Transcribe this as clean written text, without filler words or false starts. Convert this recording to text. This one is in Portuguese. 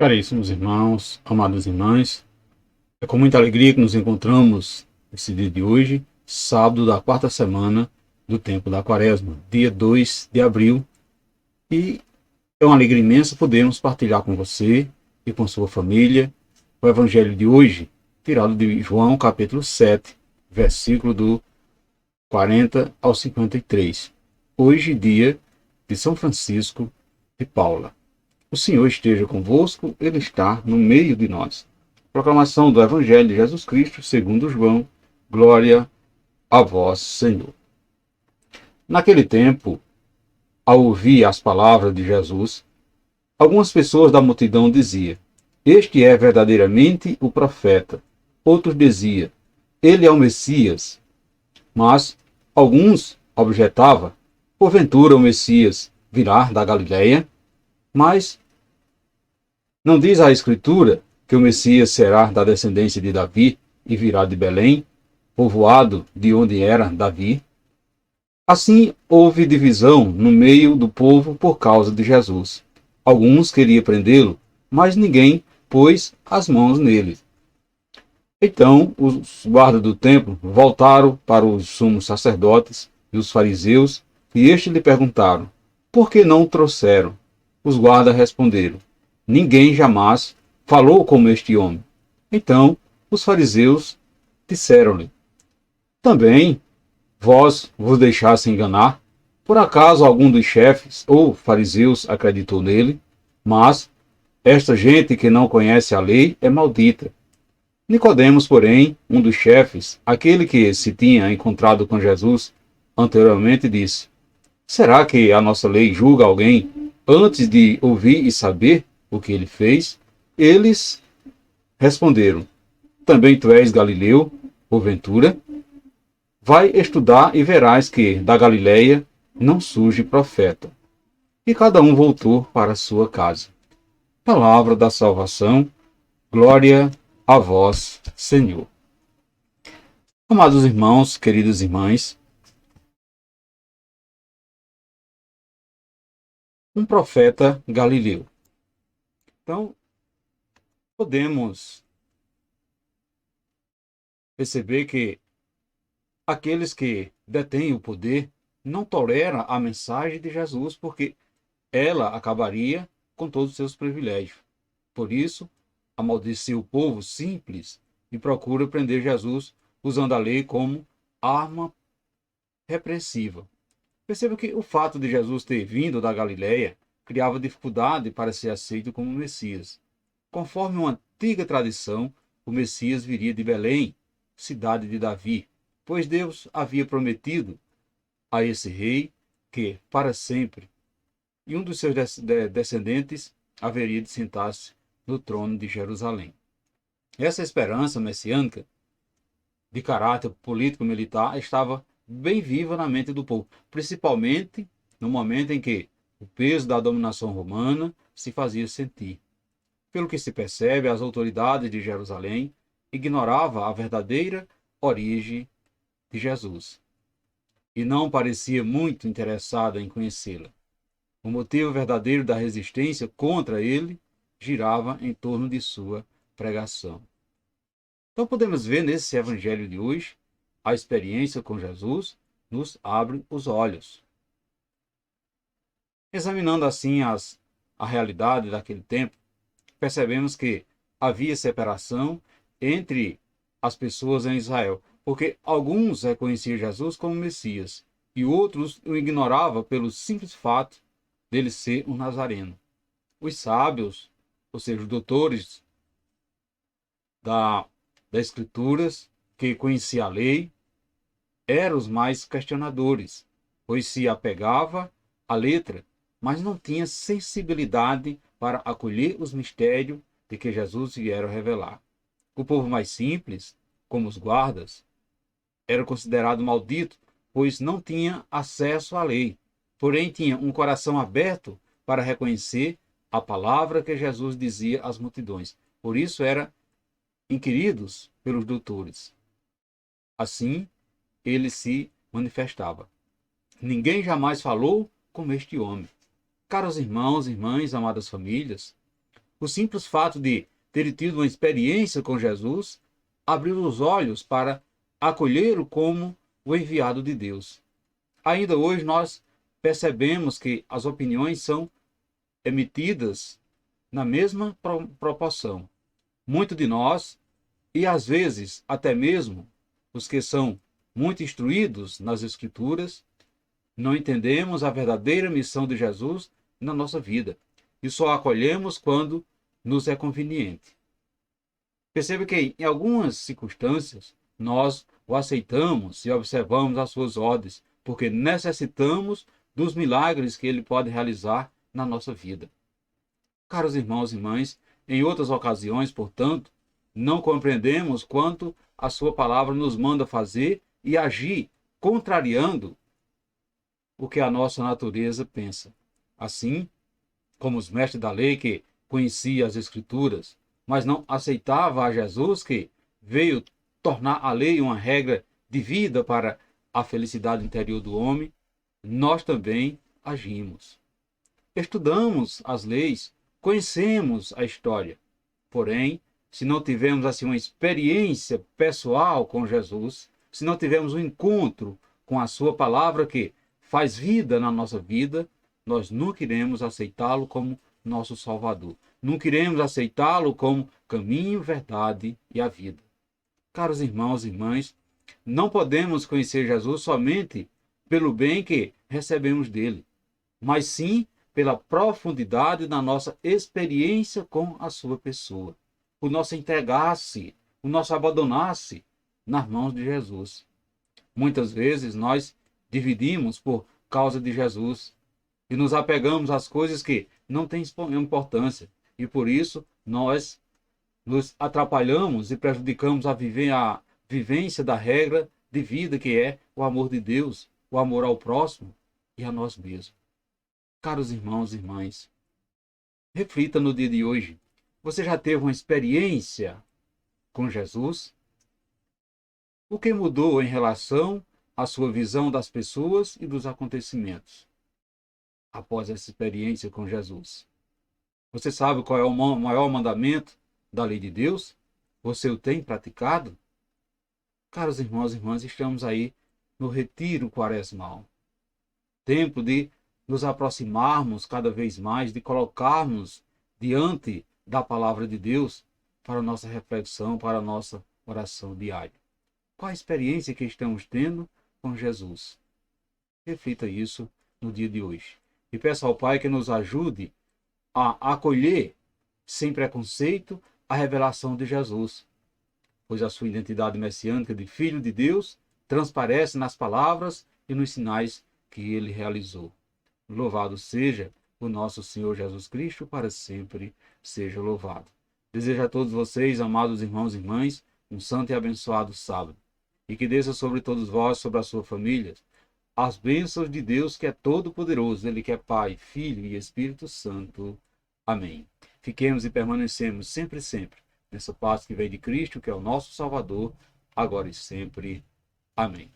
Caríssimos irmãos, amadas irmãs, é com muita alegria que nos encontramos nesse dia de hoje, sábado da quarta semana do tempo da Quaresma, dia 2 de abril, e é uma alegria imensa podermos partilhar com você e com sua família o Evangelho de hoje, tirado de João capítulo 7, versículo do 40 ao 53. Hoje, dia de São Francisco de Paula. O Senhor esteja convosco, Ele está no meio de nós. Proclamação do Evangelho de Jesus Cristo, segundo João. Glória a vós, Senhor. Naquele tempo, ao ouvir as palavras de Jesus, algumas pessoas da multidão diziam: Este é verdadeiramente o profeta. Outros diziam: Ele é o Messias. Mas alguns objetavam: Porventura o Messias virá da Galileia? Mas não diz a Escritura que o Messias será da descendência de Davi e virá de Belém, povoado de onde era Davi? Assim houve divisão no meio do povo por causa de Jesus. Alguns queriam prendê-lo, mas ninguém pôs as mãos nele. Então os guardas do templo voltaram para os sumos sacerdotes e os fariseus, e estes lhe perguntaram: Por que não o trouxeram? Os guardas responderam: Ninguém jamais falou como este homem. Então os fariseus disseram-lhe: Também vós vos deixasse enganar? Por acaso algum dos chefes ou fariseus acreditou nele? Mas esta gente que não conhece a lei é maldita. Nicodemos, porém, um dos chefes, aquele que se tinha encontrado com Jesus anteriormente, disse: Será que a nossa lei julga alguém antes de ouvir e saber o que ele fez? Eles responderam: Também tu és Galileu, porventura? Vai estudar e verás que da Galileia não surge profeta. E cada um voltou para sua casa. Palavra da salvação, glória a vós, Senhor. Amados irmãos, queridas irmãs, um profeta galileu. Então, podemos perceber que aqueles que detêm o poder não toleram a mensagem de Jesus, porque ela acabaria com todos os seus privilégios. Por isso, amaldiçoa o povo simples e procura prender Jesus usando a lei como arma repressiva. Perceba que o fato de Jesus ter vindo da Galileia criava dificuldade para ser aceito como Messias. Conforme uma antiga tradição, o Messias viria de Belém, cidade de Davi, pois Deus havia prometido a esse rei que, para sempre, e um dos seus descendentes haveria de sentar-se no trono de Jerusalém. Essa esperança messiânica, de caráter político-militar, estava bem viva na mente do povo, principalmente no momento em que o peso da dominação romana se fazia sentir. Pelo que se percebe, as autoridades de Jerusalém ignoravam a verdadeira origem de Jesus e não parecia muito interessada em conhecê-la. O motivo verdadeiro da resistência contra ele girava em torno de sua pregação. Então podemos ver nesse evangelho de hoje, a experiência com Jesus nos abre os olhos. Examinando assim a realidade daquele tempo, percebemos que havia separação entre as pessoas em Israel, porque alguns reconheciam Jesus como Messias e outros o ignoravam pelo simples fato dele ser um nazareno. Os sábios, ou seja, os doutores das Escrituras, que conheciam a lei, eram os mais questionadores, pois se apegava à letra, mas não tinha sensibilidade para acolher os mistérios de que Jesus viera revelar. O povo mais simples, como os guardas, era considerado maldito, pois não tinha acesso à lei, porém tinha um coração aberto para reconhecer a palavra que Jesus dizia às multidões. Por isso eram inquiridos pelos doutores. Assim, ele se manifestava. Ninguém jamais falou como este homem. Caros irmãos e irmãs, amadas famílias, O simples fato de ter tido uma experiência com Jesus abriu os olhos para acolhê-lo como o enviado de Deus. Ainda hoje nós percebemos que as opiniões são emitidas na mesma proporção. Muito de nós, e às vezes até mesmo os que são muito instruídos nas Escrituras, não entendemos a verdadeira missão de Jesus na nossa vida e só a acolhemos quando nos é conveniente. Perceba que em algumas circunstâncias nós o aceitamos e observamos as suas ordens, porque necessitamos dos milagres que ele pode realizar na nossa vida. Caros irmãos e irmãs, em outras ocasiões, portanto, não compreendemos quanto a sua palavra nos manda fazer e agir, contrariando o que a nossa natureza pensa. Assim, como os mestres da lei que conheciam as Escrituras, mas não aceitavam a Jesus que veio tornar a lei uma regra de vida para a felicidade interior do homem, nós também agimos. Estudamos as leis, conhecemos a história. Porém, se não tivermos assim uma experiência pessoal com Jesus, se não tivermos um encontro com a sua palavra que faz vida na nossa vida, nós nunca iremos aceitá-lo como nosso Salvador. Nunca iremos aceitá-lo como caminho, verdade e a vida. Caros irmãos e irmãs, não podemos conhecer Jesus somente pelo bem que recebemos dele, mas sim pela profundidade da nossa experiência com a sua pessoa. O nosso entregar-se, o nosso abandonar-se nas mãos de Jesus. Muitas vezes nós dividimos por causa de Jesus e nos apegamos às coisas que não têm importância e por isso nós nos atrapalhamos e prejudicamos a vivência da regra de vida que é o amor de Deus, o amor ao próximo e a nós mesmos. Caros irmãos e irmãs, reflita no dia de hoje. Você já teve uma experiência com Jesus? O que mudou em relação à sua visão das pessoas e dos acontecimentos após essa experiência com Jesus? Você sabe qual é o maior mandamento da lei de Deus? Você o tem praticado? Caros irmãos e irmãs, estamos aí no retiro quaresmal. Tempo de nos aproximarmos cada vez mais, de colocarmos diante da palavra de Deus para a nossa reflexão, para a nossa oração diária. Qual a experiência que estamos tendo com Jesus? Reflita isso no dia de hoje. E peça ao Pai que nos ajude a acolher, sem preconceito, a revelação de Jesus, pois a sua identidade messiânica de Filho de Deus transparece nas palavras e nos sinais que ele realizou. Louvado seja o nosso Senhor Jesus Cristo, para sempre seja louvado. Desejo a todos vocês, amados irmãos e irmãs, um santo e abençoado sábado, e que desça sobre todos vós, sobre a sua família, as bênçãos de Deus que é todo-poderoso, Ele que é Pai, Filho e Espírito Santo. Amém. Fiquemos e permanecemos sempre, sempre nessa paz que vem de Cristo, que é o nosso Salvador, agora e sempre. Amém.